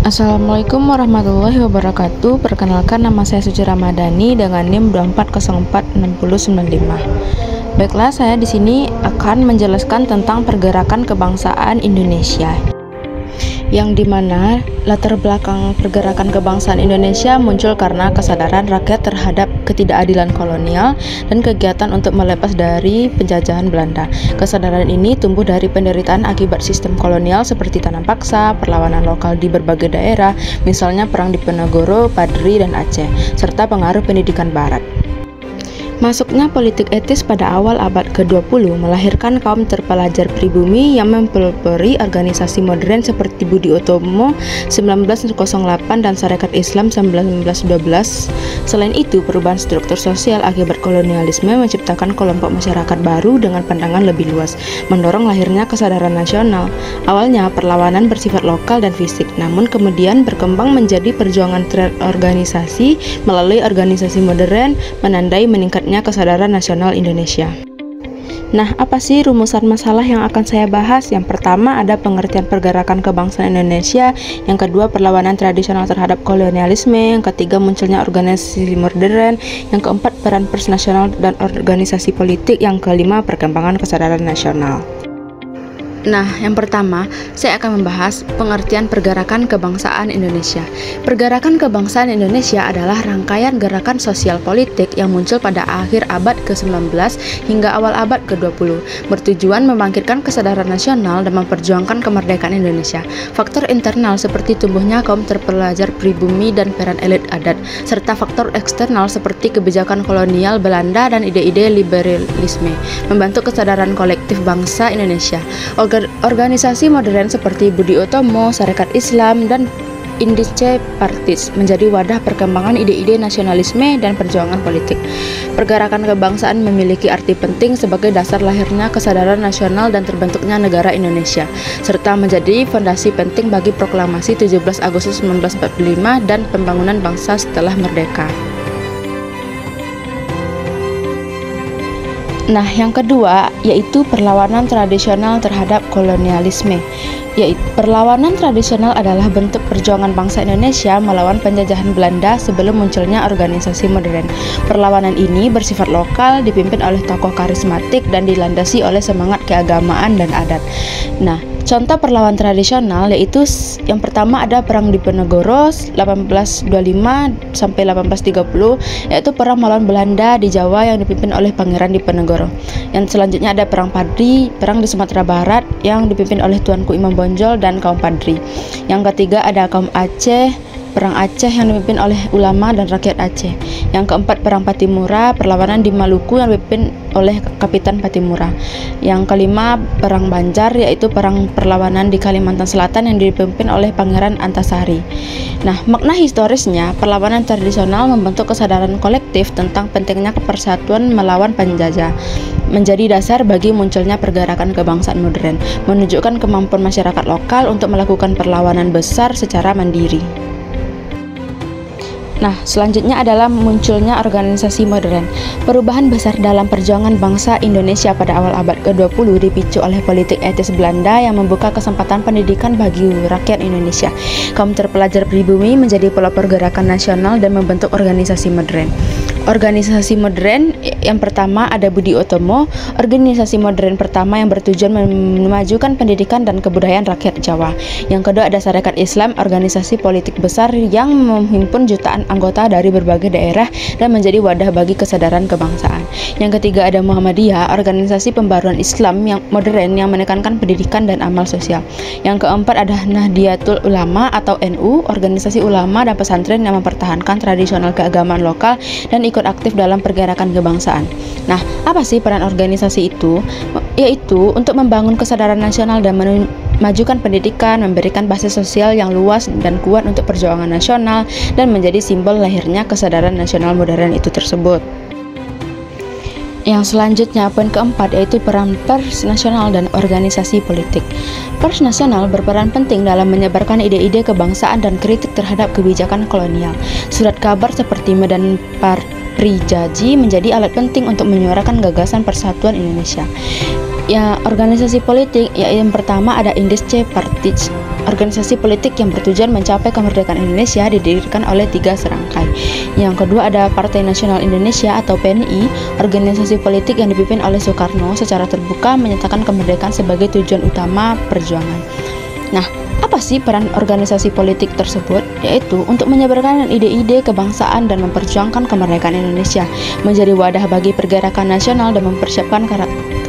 Assalamualaikum warahmatullahi wabarakatuh. Perkenalkan, nama saya Suci Ramadhani dengan NIM 24046095. Baiklah, saya di sini akan menjelaskan tentang pergerakan kebangsaan Indonesia, yang dimana latar belakang pergerakan kebangsaan Indonesia muncul karena kesadaran rakyat terhadap ketidakadilan kolonial dan kegiatan untuk melepas dari penjajahan Belanda. Kesadaran ini tumbuh dari penderitaan akibat sistem kolonial seperti tanam paksa, perlawanan lokal di berbagai daerah, misalnya perang Diponegoro, Padri, dan Aceh, serta pengaruh pendidikan Barat. Masuknya politik etis pada awal abad ke-20 melahirkan kaum terpelajar pribumi yang mempelopori organisasi modern seperti Budi Utomo 1908 dan Sarekat Islam 1912. Selain itu, perubahan struktur sosial akibat kolonialisme menciptakan kelompok masyarakat baru dengan pandangan lebih luas, mendorong lahirnya kesadaran nasional. Awalnya perlawanan bersifat lokal dan fisik, namun kemudian berkembang menjadi perjuangan terorganisasi melalui organisasi modern, menandai meningkatnya kesadaran nasional Indonesia. Nah, apa sih rumusan masalah yang akan saya bahas? Yang pertama ada pengertian pergerakan kebangsaan Indonesia, yang kedua perlawanan tradisional terhadap kolonialisme, yang ketiga munculnya organisasi modern, yang keempat peran pers nasional dan organisasi politik, yang kelima perkembangan kesadaran nasional. Nah, yang pertama, saya akan membahas pengertian pergerakan kebangsaan Indonesia. Pergerakan kebangsaan Indonesia adalah rangkaian gerakan sosial politik yang muncul pada akhir abad ke-19 hingga awal abad ke-20, bertujuan membangkitkan kesadaran nasional dan memperjuangkan kemerdekaan Indonesia. Faktor internal seperti tumbuhnya kaum terpelajar pribumi dan peran elit adat, serta faktor eksternal seperti kebijakan kolonial Belanda dan ide-ide liberalisme, membantu kesadaran kolektif bangsa Indonesia. Organisasi modern seperti Budi Utomo, Sarekat Islam, dan Indice Partis menjadi wadah perkembangan ide-ide nasionalisme dan perjuangan politik. Pergerakan kebangsaan memiliki arti penting sebagai dasar lahirnya kesadaran nasional dan terbentuknya negara Indonesia, serta menjadi fondasi penting bagi proklamasi 17 Agustus 1945 dan pembangunan bangsa setelah merdeka. Nah, yang kedua yaitu perlawanan tradisional terhadap kolonialisme. Perlawanan tradisional adalah bentuk perjuangan bangsa Indonesia melawan penjajahan Belanda sebelum munculnya organisasi modern. Perlawanan ini bersifat lokal, dipimpin oleh tokoh karismatik dan dilandasi oleh semangat keagamaan dan adat. Nah, contoh perlawanan tradisional yaitu yang pertama ada perang Diponegoro 1825 sampai 1830, yaitu perang melawan Belanda di Jawa yang dipimpin oleh Pangeran Diponegoro. Yang selanjutnya ada perang Padri, perang di Sumatera Barat yang dipimpin oleh Tuanku Imam Bonjol dan kaum Padri. Yang ketiga ada kaum Aceh, perang Aceh yang dipimpin oleh ulama dan rakyat Aceh. Yang keempat perang Patimura, perlawanan di Maluku yang dipimpin oleh Kapitan Patimura. Yang kelima perang Banjar, yaitu perang perlawanan di Kalimantan Selatan yang dipimpin oleh Pangeran Antasari. Nah, makna historisnya, perlawanan tradisional membentuk kesadaran kolektif tentang pentingnya persatuan melawan penjajah, menjadi dasar bagi munculnya pergerakan kebangsaan modern, menunjukkan kemampuan masyarakat lokal untuk melakukan perlawanan besar secara mandiri. Nah, selanjutnya adalah munculnya organisasi modern. Perubahan besar dalam perjuangan bangsa Indonesia pada awal abad ke-20 dipicu oleh politik etis Belanda yang membuka kesempatan pendidikan bagi rakyat Indonesia. Kaum terpelajar pribumi menjadi pelopor gerakan nasional dan membentuk organisasi modern. Organisasi modern yang pertama ada Budi Utomo. Organisasi modern pertama yang bertujuan memajukan pendidikan dan kebudayaan rakyat Jawa. Yang kedua ada Sarekat Islam, organisasi politik besar yang menghimpun jutaan anggota dari berbagai daerah dan menjadi wadah bagi kesadaran kebangsaan. Yang ketiga ada Muhammadiyah, organisasi pembaruan Islam yang modern yang menekankan pendidikan dan amal sosial. Yang keempat ada Nahdlatul Ulama atau NU, organisasi ulama dan pesantren yang mempertahankan tradisional keagamaan lokal dan ikut aktif dalam pergerakan kebangsaan. Nah, apa sih peran organisasi itu? Yaitu untuk membangun kesadaran nasional dan memajukan pendidikan, memberikan basis sosial yang luas dan kuat untuk perjuangan nasional, dan menjadi simbol lahirnya kesadaran nasional modern itu tersebut. Yang selanjutnya, poin keempat, yaitu peran pers nasional dan organisasi politik. Pers nasional berperan penting dalam menyebarkan ide-ide kebangsaan dan kritik terhadap kebijakan kolonial. Surat kabar seperti Medan Prijaji menjadi alat penting untuk menyuarakan gagasan persatuan Indonesia. Ya, organisasi politik, yang pertama ada Indice Partis. organisasi politik yang bertujuan mencapai kemerdekaan Indonesia didirikan oleh 3 serangkai. Yang kedua ada Partai Nasional Indonesia atau PNI, organisasi politik yang dipimpin oleh Soekarno secara terbuka menyatakan kemerdekaan sebagai tujuan utama perjuangan. Nah, apa sih peran organisasi politik tersebut? Yaitu untuk menyebarkan ide-ide kebangsaan dan memperjuangkan kemerdekaan Indonesia, menjadi wadah bagi pergerakan nasional dan mempersiapkan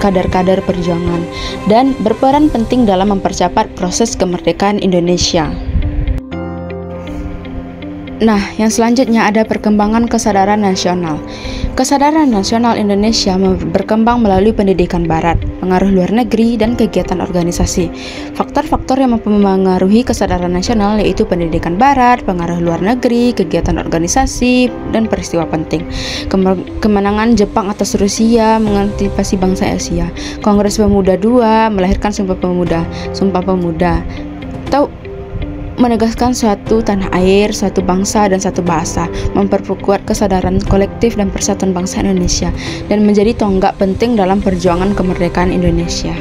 kader-kader perjuangan, dan berperan penting dalam mempercepat proses kemerdekaan Indonesia. Nah, yang selanjutnya ada perkembangan kesadaran nasional. Kesadaran nasional Indonesia berkembang melalui pendidikan barat, pengaruh luar negeri, dan kegiatan organisasi. Faktor-faktor yang mempengaruhi kesadaran nasional yaitu pendidikan barat, pengaruh luar negeri, kegiatan organisasi, dan peristiwa penting. Kemenangan Jepang atas Rusia mengantisipasi bangsa Asia. Kongres Pemuda II melahirkan Sumpah Pemuda, atau menegaskan suatu tanah air, suatu bangsa, dan satu bahasa, memperkuat kesadaran kolektif dan persatuan bangsa Indonesia, dan menjadi tonggak penting dalam perjuangan kemerdekaan Indonesia.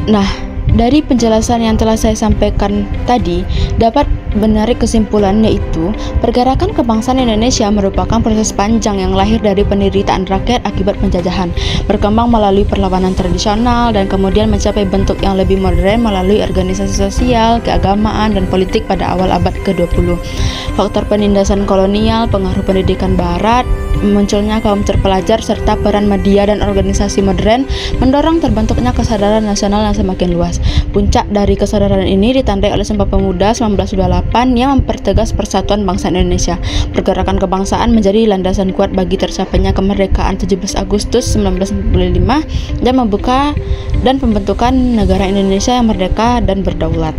Nah, dari penjelasan yang telah saya sampaikan tadi, dapat menarik kesimpulan yaitu pergerakan kebangsaan Indonesia merupakan proses panjang yang lahir dari penderitaan rakyat akibat penjajahan, berkembang melalui perlawanan tradisional dan kemudian mencapai bentuk yang lebih modern melalui organisasi sosial, keagamaan, dan politik pada awal abad ke-20. Faktor penindasan kolonial, pengaruh pendidikan barat, munculnya kaum terpelajar, serta peran media dan organisasi modern mendorong terbentuknya kesadaran nasional yang semakin luas. Puncak dari kesadaran ini ditandai oleh Sumpah Pemuda 1928 yang mempertegas persatuan bangsa Indonesia. Pergerakan kebangsaan menjadi landasan kuat bagi tercapainya kemerdekaan 17 Agustus 1945 dan membuka dan pembentukan negara Indonesia yang merdeka dan berdaulat.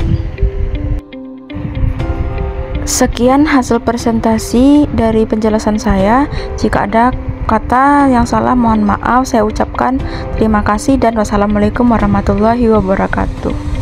Sekian hasil presentasi dari penjelasan saya. Jika ada kata yang salah, mohon maaf. Saya ucapkan terima kasih dan wassalamualaikum warahmatullahi wabarakatuh.